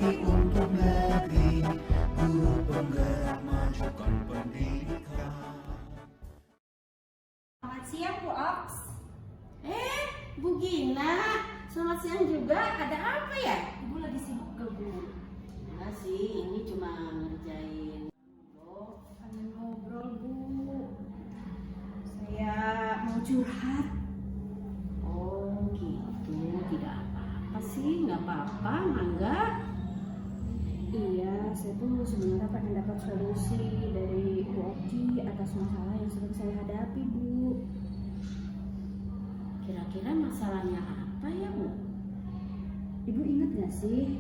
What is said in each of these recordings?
untuk negeri, guru penggerak majukan pendidikan. Selamat siang Bu Oks. Bu Gina, selamat siang juga. Ada apa ya? Ibu lagi sibuk gak Bu? Enggak sih, ini cuma ngerjain. Pengen ngobrol Bu. Saya mau curhat. Oh gitu, tidak apa-apa sih, nggak apa-apa, mangga. Iya, saya tuh sebenarnya pengen dapat solusi dari Bu Oki atas masalah yang sedang saya hadapi Bu. Kira-kira masalahnya apa ya Bu? Ibu ingat gak sih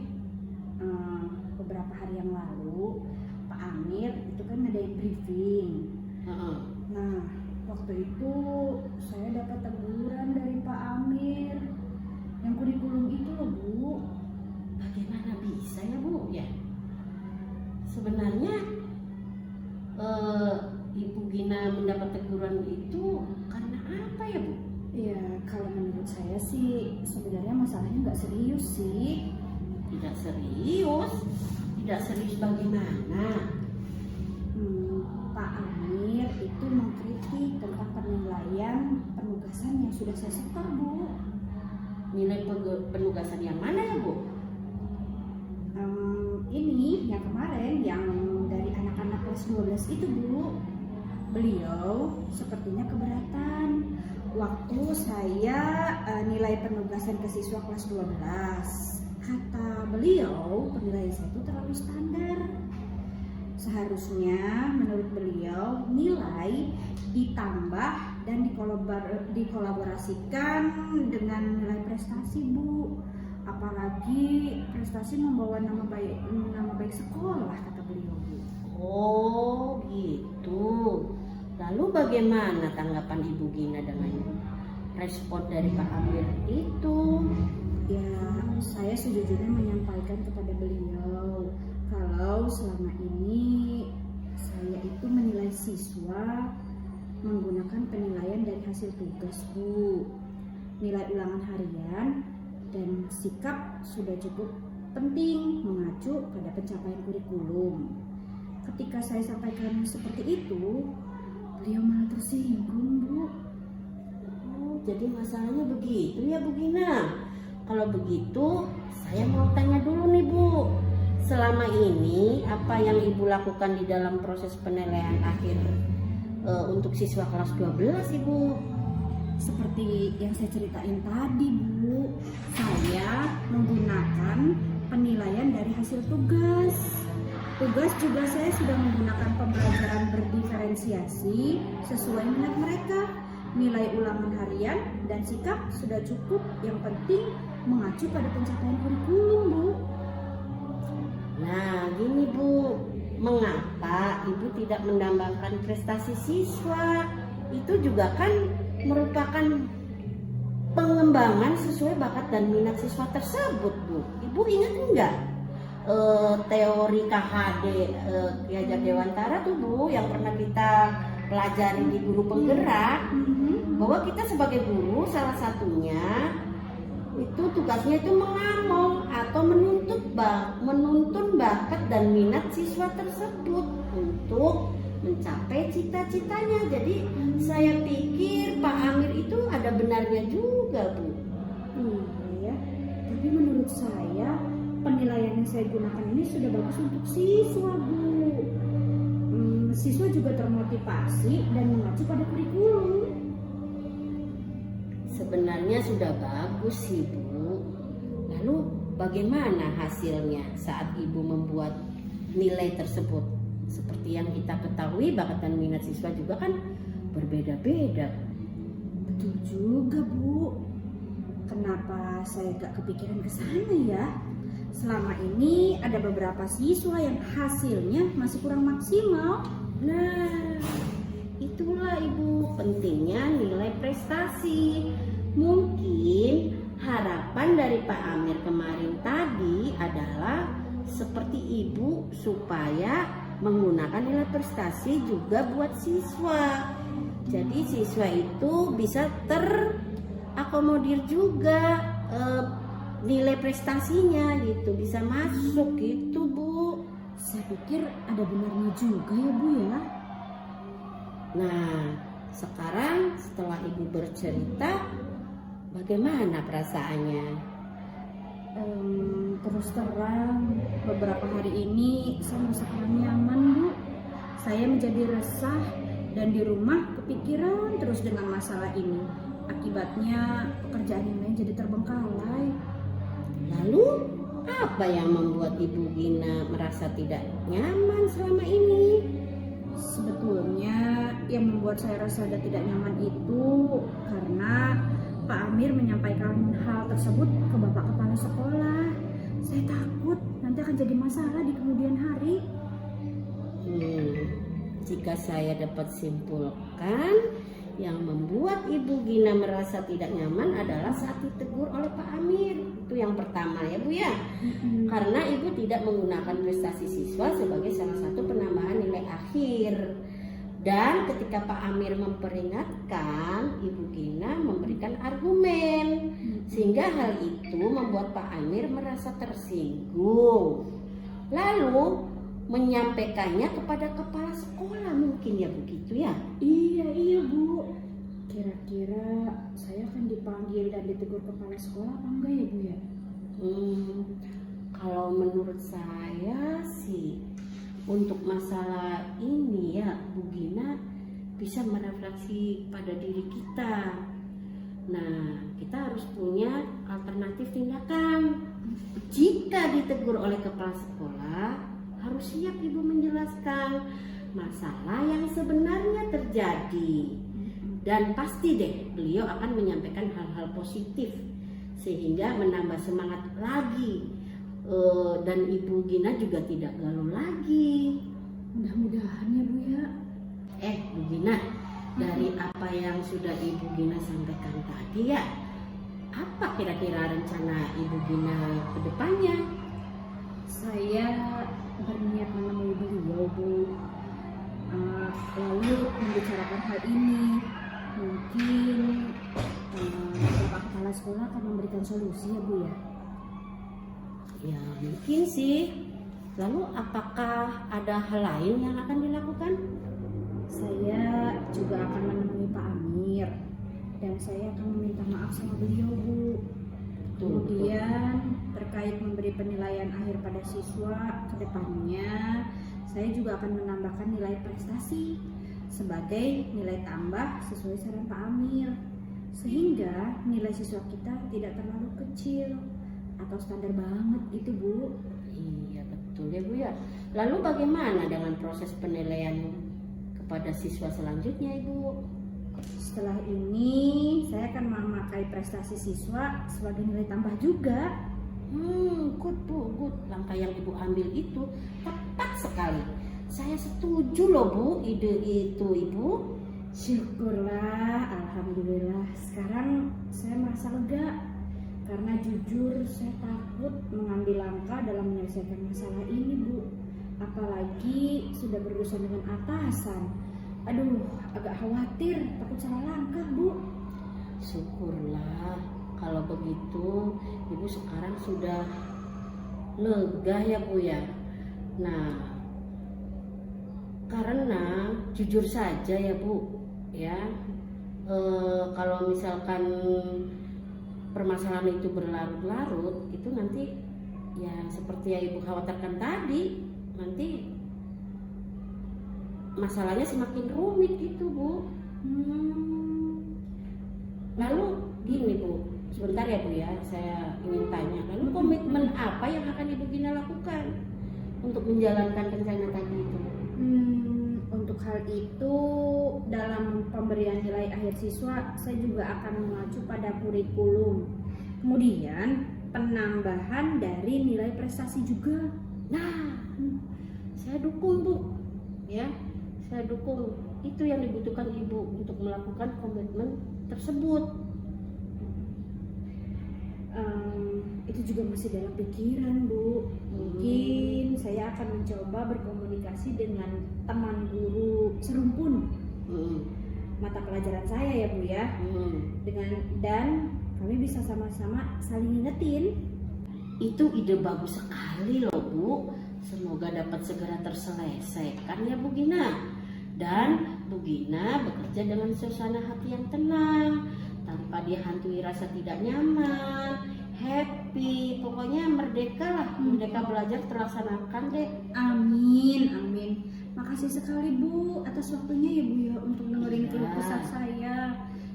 beberapa hari yang lalu Pak Amir itu kan ngadain briefing. Nah, waktu itu saya dapat teguran dari Pak Amir yang kurikulum itu loh Bu. Bagaimana bisa ya Bu ya? Sebenarnya Ibu Gina mendapat teguran itu karena apa ya Bu? Ya kalau menurut saya sih sebenarnya masalahnya nggak serius sih. Tidak serius? Tidak serius bagaimana? Pak Amir itu mengkritik tentang penilaian penugasan yang sudah saya setor Bu. Nilai penugasan yang mana ya Bu? Ini yang kemarin yang dari anak-anak kelas 12 itu Bu. Beliau sepertinya keberatan waktu saya nilai penugasan ke siswa kelas 12. Kata beliau penilaian saya itu terlalu standar. Seharusnya menurut beliau nilai ditambah dan dikolaborasikan dengan nilai prestasi Bu. Apalagi prestasi membawa nama baik sekolah kata beliau Bu. Oh gitu. Lalu bagaimana tanggapan Ibu Gina dengan respon dari Pak Amir itu? Ya, saya sejujurnya menyampaikan kepada beliau kalau selama ini saya itu menilai siswa menggunakan penilaian dari hasil tugas Bu, nilai ulangan harian, dan sikap sudah cukup penting mengacu pada pencapaian kurikulum. Ketika saya sampaikan seperti itu, beliau malah tersinggung Bu. Oh, jadi masalahnya begitu ya Bu Gina. Kalau begitu, saya mau tanya dulu nih Bu. Selama ini apa yang Ibu lakukan di dalam proses penilaian akhir untuk siswa kelas 12 Ibu? Seperti yang saya ceritain tadi Bu, saya menggunakan penilaian dari hasil tugas. Tugas juga saya sudah menggunakan pembelajaran berdiferensiasi sesuai minat mereka. Nilai ulangan harian dan sikap sudah cukup, yang penting mengacu pada pencapaian kurikulum Bu. Nah gini Bu, mengapa Ibu tidak menambahkan prestasi siswa? Itu juga kan merupakan pengembangan sesuai bakat dan minat siswa tersebut Bu. Ibu ingat enggak teori KHD Ki Hajar Dewantara tuh Bu, yang pernah kita pelajari di guru penggerak, bahwa kita sebagai guru salah satunya itu tugasnya itu mengamong atau menuntun bakat dan minat siswa tersebut untuk mencapai cita-citanya. Jadi saya pikir Pak Amir itu ada benarnya juga Bu. Iya ya, tapi menurut saya penilaian yang saya gunakan ini sudah bagus untuk siswa Bu. Siswa juga termotivasi dan mengacu pada kurikulum. Sebenarnya sudah bagus sih Bu. Lalu bagaimana hasilnya saat Ibu membuat nilai tersebut? Seperti yang kita ketahui, bakat dan minat siswa juga kan berbeda-beda. Betul juga Bu. Kenapa saya gak kepikiran ke sana ya? Selama ini ada beberapa siswa yang hasilnya masih kurang maksimal. Nah, itulah Ibu pentingnya nilai prestasi. Mungkin harapan dari Pak Amir kemarin tadi adalah seperti Ibu supaya menggunakan nilai prestasi juga buat siswa. Jadi siswa itu bisa terakomodir juga nilai prestasinya gitu bisa masuk gitu Bu. Saya pikir ada benarnya juga ya Bu ya. Nah, sekarang setelah Ibu bercerita, bagaimana perasaannya? Terus terang, beberapa hari ini saya merasa kurang nyaman Bu. Saya menjadi resah dan di rumah kepikiran terus dengan masalah ini. Akibatnya pekerjaan yang lain jadi terbengkalai. Lalu, apa yang membuat Ibu Gina merasa tidak nyaman selama ini? Sebetulnya yang membuat saya rasa dan tidak nyaman itu karena Pak Amir menyampaikan hal tersebut ke Bapak Kepala Sekolah. Saya takut nanti akan jadi masalah di kemudian hari. Jika saya dapat simpulkan, yang membuat Ibu Gina merasa tidak nyaman adalah saat ditegur oleh Pak Amir. Itu yang pertama ya Bu ya. Karena Ibu tidak menggunakan prestasi siswa sebagai salah satu penambahan nilai akhir. Dan ketika Pak Amir memperingatkan, Ibu Gina memberikan argumen. Sehingga hal itu membuat Pak Amir merasa tersinggung. Lalu menyampaikannya kepada kepala sekolah, mungkin ya begitu ya? Iya Bu. Kira-kira saya akan dipanggil dan ditegur kepala sekolah apa enggak ya Bu ya? Kalau menurut saya sih untuk masalah ini ya Bu Gina bisa merefleksi pada diri kita. Nah, kita harus punya alternatif tindakan. Jika ditegur oleh kepala sekolah, harus siap Ibu menjelaskan masalah yang sebenarnya terjadi. Dan pasti deh beliau akan menyampaikan hal-hal positif sehingga menambah semangat lagi. Dan Ibu Gina juga tidak galau lagi. Mudah-mudahan ya Bu ya. Bu Gina, dari apa yang sudah Ibu Gina sampaikan tadi ya, apa kira-kira rencana Ibu Gina ke depannya? Saya berniat menemui beliau Bu, lalu membicarakan hal ini. Mungkin Bapak Kepala Sekolah akan memberikan solusi ya Bu ya. Ya mungkin sih. Lalu apakah ada hal lain yang akan dilakukan? Saya juga akan menemui Pak Amir dan saya akan meminta maaf sama beliau Bu. Kemudian terkait memberi penilaian akhir pada siswa ke depannya, saya juga akan menambahkan nilai prestasi sebagai nilai tambah sesuai saran Pak Amir, sehingga nilai siswa kita tidak terlalu kecil atau standar banget gitu Bu. Iya betul ya Bu ya. Lalu bagaimana dengan proses penilaian kepada siswa selanjutnya Ibu? Setelah ini saya akan memakai prestasi siswa sebagai nilai tambah juga. Good Bu, good. Langkah yang Ibu ambil itu tepat sekali. Saya setuju loh Bu, ide itu Ibu. Syukurlah, alhamdulillah. Sekarang saya merasa lega karena jujur saya takut mengambil langkah dalam menyelesaikan masalah ini Bu. Apalagi sudah berurusan dengan atasan. Aduh, agak khawatir, takut salah langkah Bu. Syukurlah kalau begitu Ibu sekarang sudah lega ya Bu ya. Nah, karena jujur saja ya Bu ya, kalau misalkan permasalahan itu berlarut-larut, itu nanti ya seperti yang Ibu khawatirkan tadi, nanti masalahnya semakin rumit gitu Bu. Lalu gini Bu, sebentar ya Bu ya, saya ingin tanya, lalu komitmen apa yang akan Ibu Gina lakukan untuk menjalankan rencana tadi itu? Untuk hal itu, dalam pemberian nilai akhir siswa, saya juga akan mengacu pada kurikulum. Kemudian penambahan dari nilai prestasi juga. Nah, saya dukung Bu, ya, saya dukung. Itu yang dibutuhkan Ibu untuk melakukan komitmen tersebut. Itu juga masih dalam pikiran Bu. Mungkin saya akan mencoba berkomunikasi dengan teman guru serumpun mata pelajaran saya ya Bu ya. Dan kami bisa sama-sama saling ingetin Itu ide bagus sekali loh Bu. Semoga dapat segera terselesaikan ya Bu Gina. Dan Bu Gina bekerja dengan suasana hati yang tenang, tanpa dihantui rasa tidak nyaman, happy, pokoknya merdeka lah, merdeka belajar terlaksanakan deh. Amin, amin. Makasih sekali Bu atas waktunya ya Bu ya untuk dengerin Iya. keluh kesah saya.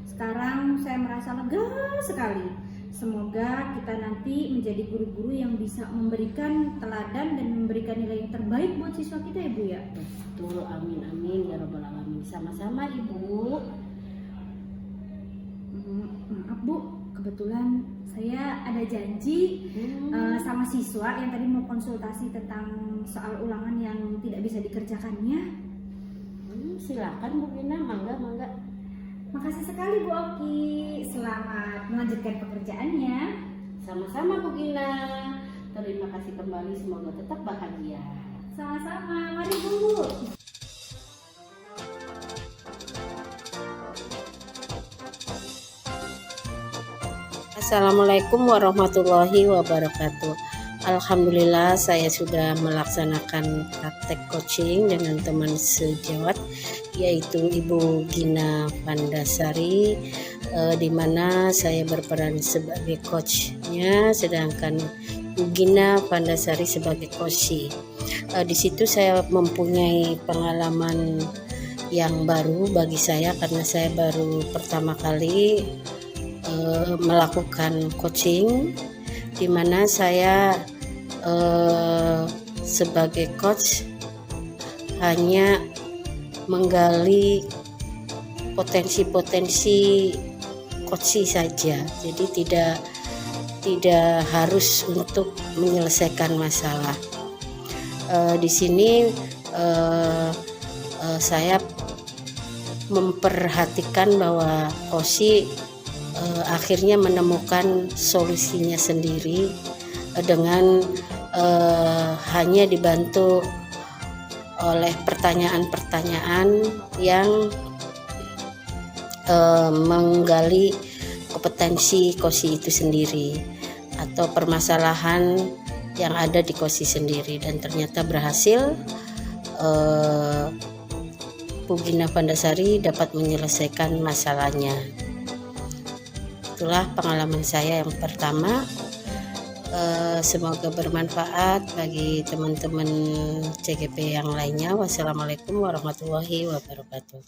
Sekarang saya merasa lega sekali. Semoga kita nanti menjadi guru-guru yang bisa memberikan teladan dan memberikan nilai yang terbaik buat siswa kita ya Bu ya. Betul, amin amin ya robbal alamin. Sama-sama Ibu. Maaf Bu, kebetulan saya ada janji sama siswa yang tadi mau konsultasi tentang soal ulangan yang tidak bisa dikerjakannya. Silakan Bu Gina, mangga. Makasih sekali Bu Oki. Selamat melanjutkan pekerjaannya. Sama-sama Bu Gina. Terima kasih kembali, semoga tetap bahagia. Sama-sama. Mari Bu. Assalamualaikum warahmatullahi wabarakatuh. Alhamdulillah saya sudah melaksanakan praktek coaching dengan teman sejawat yaitu Ibu Gina Pandasari, di mana saya berperan sebagai coachnya sedangkan Bu Gina Pandasari sebagai coachee. Di situ saya mempunyai pengalaman yang baru bagi saya karena saya baru pertama kali melakukan coaching, di mana saya sebagai coach hanya menggali potensi-potensi coaching saja, jadi tidak harus untuk menyelesaikan masalah. Di sini saya memperhatikan bahwa coaching akhirnya menemukan solusinya sendiri dengan hanya dibantu oleh pertanyaan-pertanyaan yang menggali kompetensi coaching itu sendiri atau permasalahan yang ada di coaching sendiri, dan ternyata berhasil. Bu Gina Pandasari dapat menyelesaikan masalahnya. Itulah pengalaman saya yang pertama. Semoga bermanfaat bagi teman-teman CGP yang lainnya. Wassalamualaikum warahmatullahi wabarakatuh.